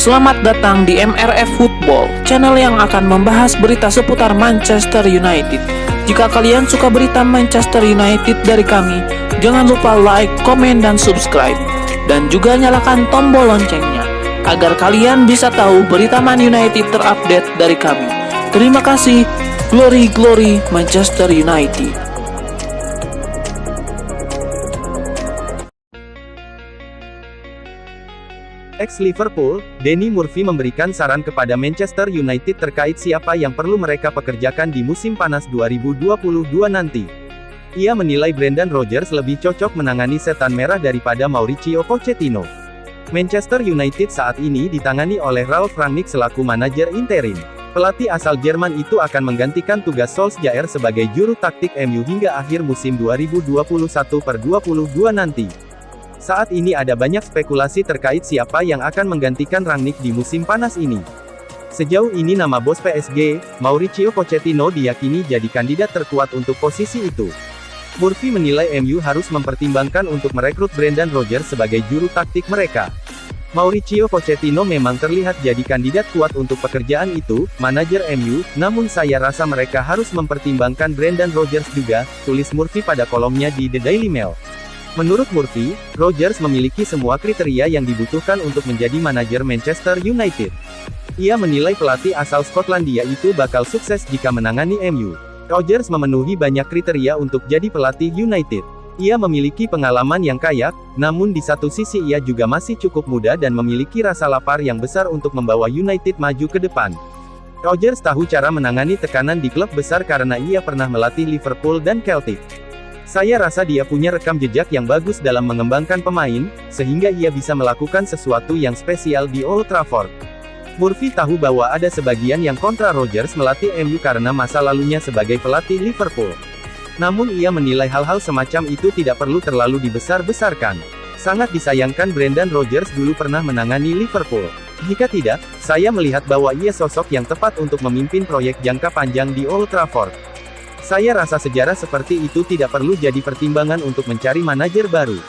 Selamat datang di MRF Football, channel yang akan membahas berita seputar Manchester United. Jika kalian suka berita Manchester United dari kami, jangan lupa like, komen, dan subscribe. Dan juga nyalakan tombol loncengnya, agar kalian bisa tahu berita Man United terupdate dari kami. Terima kasih, Glory Glory Manchester United. Ex-Liverpool, Danny Murphy memberikan saran kepada Manchester United terkait siapa yang perlu mereka pekerjakan di musim panas 2022 nanti. Ia menilai Brendan Rodgers lebih cocok menangani setan merah daripada Mauricio Pochettino. Manchester United saat ini ditangani oleh Ralf Rangnick selaku manajer interim. Pelatih asal Jerman itu akan menggantikan tugas Solskjaer sebagai juru taktik MU hingga akhir musim 2021/22 nanti. Saat ini ada banyak spekulasi terkait siapa yang akan menggantikan Rangnick di musim panas ini. Sejauh ini nama bos PSG, Mauricio Pochettino diyakini jadi kandidat terkuat untuk posisi itu. Murphy menilai MU harus mempertimbangkan untuk merekrut Brendan Rodgers sebagai juru taktik mereka. Mauricio Pochettino memang terlihat jadi kandidat kuat untuk pekerjaan itu, manajer MU, namun saya rasa mereka harus mempertimbangkan Brendan Rodgers juga, tulis Murphy pada kolomnya di The Daily Mail. Menurut Murphy, Rodgers memiliki semua kriteria yang dibutuhkan untuk menjadi manajer Manchester United. Ia menilai pelatih asal Skotlandia itu bakal sukses jika menangani MU. Rodgers memenuhi banyak kriteria untuk jadi pelatih United. Ia memiliki pengalaman yang kaya, namun di satu sisi ia juga masih cukup muda dan memiliki rasa lapar yang besar untuk membawa United maju ke depan. Rodgers tahu cara menangani tekanan di klub besar karena ia pernah melatih Liverpool dan Celtic. Saya rasa dia punya rekam jejak yang bagus dalam mengembangkan pemain, sehingga ia bisa melakukan sesuatu yang spesial di Old Trafford. Murphy tahu bahwa ada sebagian yang kontra Rodgers melatih MU karena masa lalunya sebagai pelatih Liverpool. Namun ia menilai hal-hal semacam itu tidak perlu terlalu dibesar-besarkan. Sangat disayangkan Brendan Rodgers dulu pernah menangani Liverpool. Jika tidak, saya melihat bahwa ia sosok yang tepat untuk memimpin proyek jangka panjang di Old Trafford. Saya rasa sejarah seperti itu tidak perlu jadi pertimbangan untuk mencari manajer baru.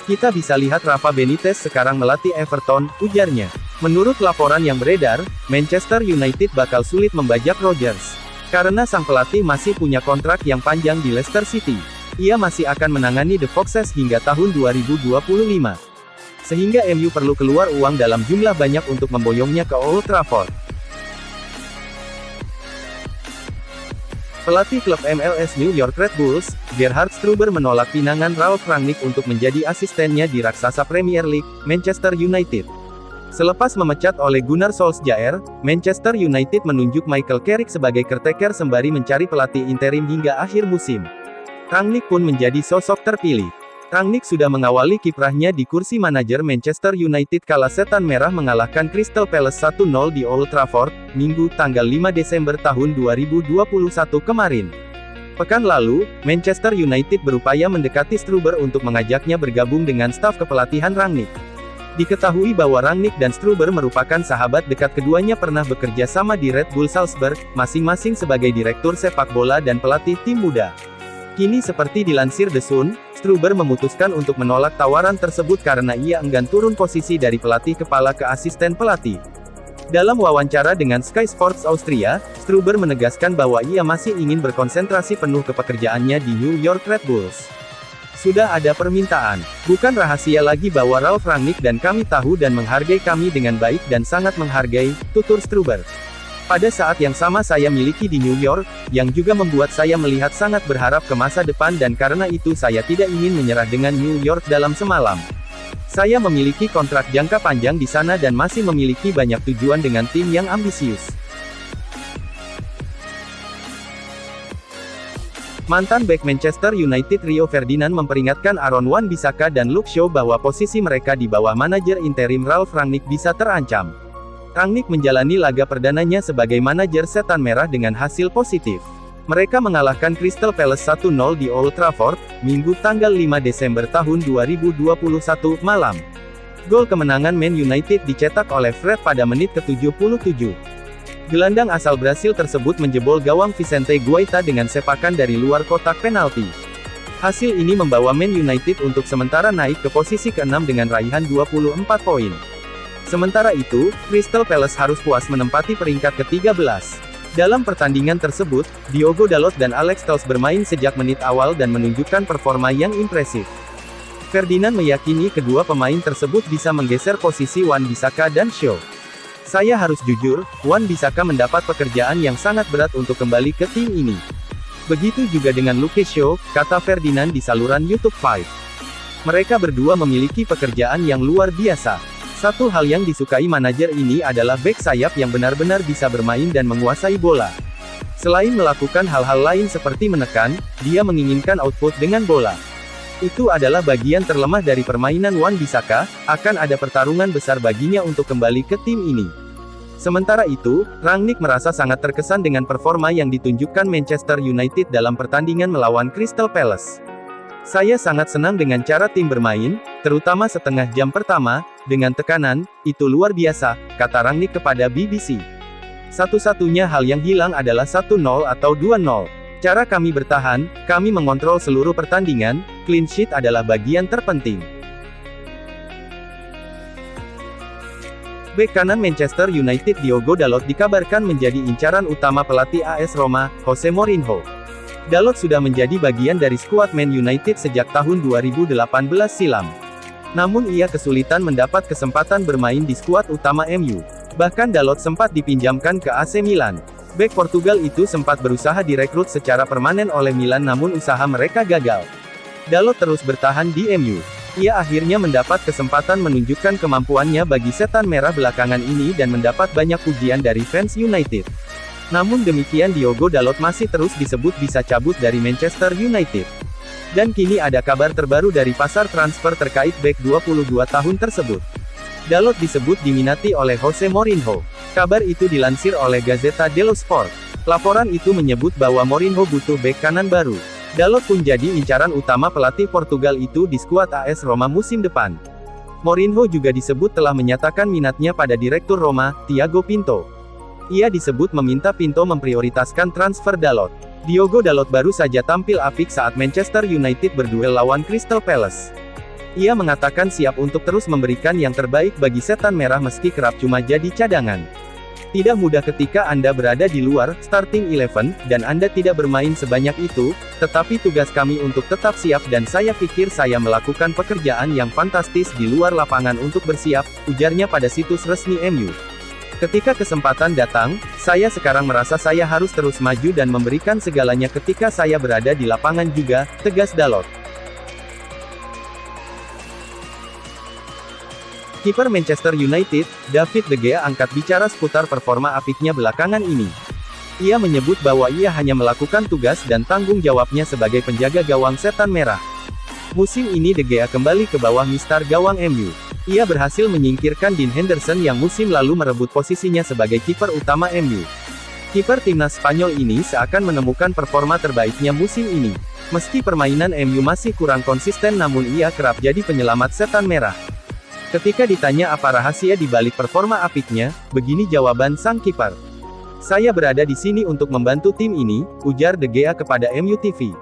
Kita bisa lihat Rafa Benitez sekarang melatih Everton, ujarnya. Menurut laporan yang beredar, Manchester United bakal sulit membajak Rodgers. Karena sang pelatih masih punya kontrak yang panjang di Leicester City. Ia masih akan menangani The Foxes hingga tahun 2025. Sehingga MU perlu keluar uang dalam jumlah banyak untuk memboyongnya ke Old Trafford. Pelatih klub MLS New York Red Bulls, Gerhard Struber menolak pinangan Ralf Rangnick untuk menjadi asistennya di raksasa Premier League, Manchester United. Selepas memecat Ole Gunnar Solskjaer, Manchester United menunjuk Michael Carrick sebagai caretaker sembari mencari pelatih interim hingga akhir musim. Rangnick pun menjadi sosok terpilih. Rangnick sudah mengawali kiprahnya di kursi manajer Manchester United kala Setan Merah mengalahkan Crystal Palace 1-0 di Old Trafford, Minggu tanggal 5 Desember tahun 2021 kemarin. Pekan lalu, Manchester United berupaya mendekati Struber untuk mengajaknya bergabung dengan staf kepelatihan Rangnick. Diketahui bahwa Rangnick dan Struber merupakan sahabat dekat, keduanya pernah bekerja sama di Red Bull Salzburg, masing-masing sebagai direktur sepak bola dan pelatih tim muda. Kini seperti dilansir The Sun, Struber memutuskan untuk menolak tawaran tersebut karena ia enggan turun posisi dari pelatih kepala ke asisten pelatih. Dalam wawancara dengan Sky Sports Austria, Struber menegaskan bahwa ia masih ingin berkonsentrasi penuh ke pekerjaannya di New York Red Bulls. Sudah ada permintaan. Bukan rahasia lagi bahwa Ralf Rangnick dan kami tahu dan menghargai kami dengan baik dan sangat menghargai, tutur Struber. Pada saat yang sama saya miliki di New York, yang juga membuat saya melihat sangat berharap ke masa depan dan karena itu saya tidak ingin menyerah dengan New York dalam semalam. Saya memiliki kontrak jangka panjang di sana dan masih memiliki banyak tujuan dengan tim yang ambisius. Mantan bek Manchester United Rio Ferdinand memperingatkan Aaron Wan-Bissaka dan Luke Shaw bahwa posisi mereka di bawah manajer interim Ralf Rangnick bisa terancam. Rangnick menjalani laga perdananya sebagai manajer Setan Merah dengan hasil positif. Mereka mengalahkan Crystal Palace 1-0 di Old Trafford, Minggu tanggal 5 Desember tahun 2021 malam. Gol kemenangan Man United dicetak oleh Fred pada menit ke-77. Gelandang asal Brasil tersebut menjebol gawang Vicente Guaita dengan sepakan dari luar kotak penalti. Hasil ini membawa Man United untuk sementara naik ke posisi ke-6 dengan raihan 24 poin. Sementara itu, Crystal Palace harus puas menempati peringkat ke-13. Dalam pertandingan tersebut, Diogo Dalot dan Alex Telles bermain sejak menit awal dan menunjukkan performa yang impresif. Ferdinand meyakini kedua pemain tersebut bisa menggeser posisi Wan-Bissaka dan Shaw. Saya harus jujur, Wan-Bissaka mendapat pekerjaan yang sangat berat untuk kembali ke tim ini. Begitu juga dengan Luke Shaw, kata Ferdinand di saluran YouTube 5. Mereka berdua memiliki pekerjaan yang luar biasa. Satu hal yang disukai manajer ini adalah bek sayap yang benar-benar bisa bermain dan menguasai bola. Selain melakukan hal-hal lain seperti menekan, dia menginginkan output dengan bola. Itu adalah bagian terlemah dari permainan Wan-Bissaka, akan ada pertarungan besar baginya untuk kembali ke tim ini. Sementara itu, Rangnick merasa sangat terkesan dengan performa yang ditunjukkan Manchester United dalam pertandingan melawan Crystal Palace. Saya sangat senang dengan cara tim bermain, terutama setengah jam pertama, dengan tekanan, itu luar biasa, kata Rangnick kepada BBC. Satu-satunya hal yang hilang adalah 1-0 atau 2-0. Cara kami bertahan, kami mengontrol seluruh pertandingan, clean sheet adalah bagian terpenting. Bek kanan Manchester United Diogo Dalot dikabarkan menjadi incaran utama pelatih AS Roma, Jose Mourinho. Dalot sudah menjadi bagian dari skuad Man United sejak tahun 2018 silam. Namun ia kesulitan mendapat kesempatan bermain di skuad utama MU. Bahkan Dalot sempat dipinjamkan ke AC Milan. Bek Portugal itu sempat berusaha direkrut secara permanen oleh Milan namun usaha mereka gagal. Dalot terus bertahan di MU. Ia akhirnya mendapat kesempatan menunjukkan kemampuannya bagi setan merah belakangan ini dan mendapat banyak pujian dari fans United. Namun demikian Diogo Dalot masih terus disebut bisa cabut dari Manchester United. Dan kini ada kabar terbaru dari pasar transfer terkait bek 22 tahun tersebut. Dalot disebut diminati oleh Jose Mourinho. Kabar itu dilansir oleh Gazzetta dello Sport. Laporan itu menyebut bahwa Mourinho butuh bek kanan baru. Dalot pun jadi incaran utama pelatih Portugal itu di skuad AS Roma musim depan. Mourinho juga disebut telah menyatakan minatnya pada Direktur Roma, Thiago Pinto. Ia disebut meminta Pinto memprioritaskan transfer Dalot. Diogo Dalot baru saja tampil apik saat Manchester United berduel lawan Crystal Palace. Ia mengatakan siap untuk terus memberikan yang terbaik bagi setan merah meski kerap cuma jadi cadangan. Tidak mudah ketika Anda berada di luar starting 11, dan Anda tidak bermain sebanyak itu, tetapi tugas kami untuk tetap siap dan saya pikir saya melakukan pekerjaan yang fantastis di luar lapangan untuk bersiap, ujarnya pada situs resmi MU. Ketika kesempatan datang, saya sekarang merasa saya harus terus maju dan memberikan segalanya ketika saya berada di lapangan juga, tegas Dalot. Kiper Manchester United, David De Gea angkat bicara seputar performa apiknya belakangan ini. Ia menyebut bahwa ia hanya melakukan tugas dan tanggung jawabnya sebagai penjaga gawang setan merah. Musim ini De Gea kembali ke bawah mistar gawang MU. Ia berhasil menyingkirkan Dean Henderson yang musim lalu merebut posisinya sebagai kiper utama MU. Kiper timnas Spanyol ini seakan menemukan performa terbaiknya musim ini. Meski permainan MU masih kurang konsisten namun ia kerap jadi penyelamat setan merah. Ketika ditanya apa rahasia di balik performa apiknya, begini jawaban sang kiper. Saya berada di sini untuk membantu tim ini, ujar De Gea kepada MU TV.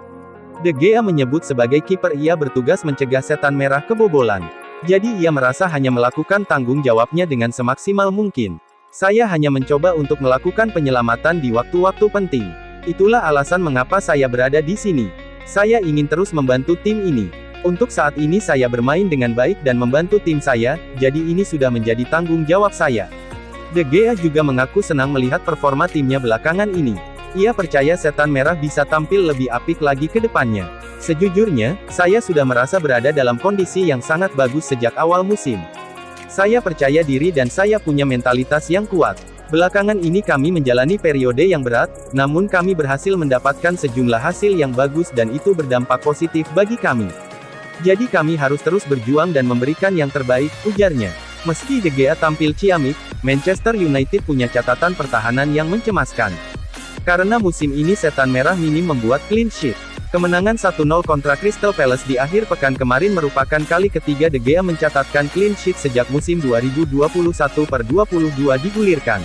De Gea menyebut sebagai kiper ia bertugas mencegah setan merah kebobolan. Jadi ia merasa hanya melakukan tanggung jawabnya dengan semaksimal mungkin. Saya hanya mencoba untuk melakukan penyelamatan di waktu-waktu penting. Itulah alasan mengapa saya berada di sini. Saya ingin terus membantu tim ini. Untuk saat ini saya bermain dengan baik dan membantu tim saya, jadi ini sudah menjadi tanggung jawab saya. De Gea juga mengaku senang melihat performa timnya belakangan ini. Ia percaya setan merah bisa tampil lebih apik lagi ke depannya. Sejujurnya, saya sudah merasa berada dalam kondisi yang sangat bagus sejak awal musim. Saya percaya diri dan saya punya mentalitas yang kuat. Belakangan ini kami menjalani periode yang berat, namun kami berhasil mendapatkan sejumlah hasil yang bagus dan itu berdampak positif bagi kami. Jadi kami harus terus berjuang dan memberikan yang terbaik, ujarnya. Meski De Gea tampil ciamik, Manchester United punya catatan pertahanan yang mencemaskan. Karena musim ini setan merah minim membuat clean sheet. Kemenangan 1-0 kontra Crystal Palace di akhir pekan kemarin merupakan kali ketiga De Gea mencatatkan clean sheet sejak musim 2021/22 digulirkan.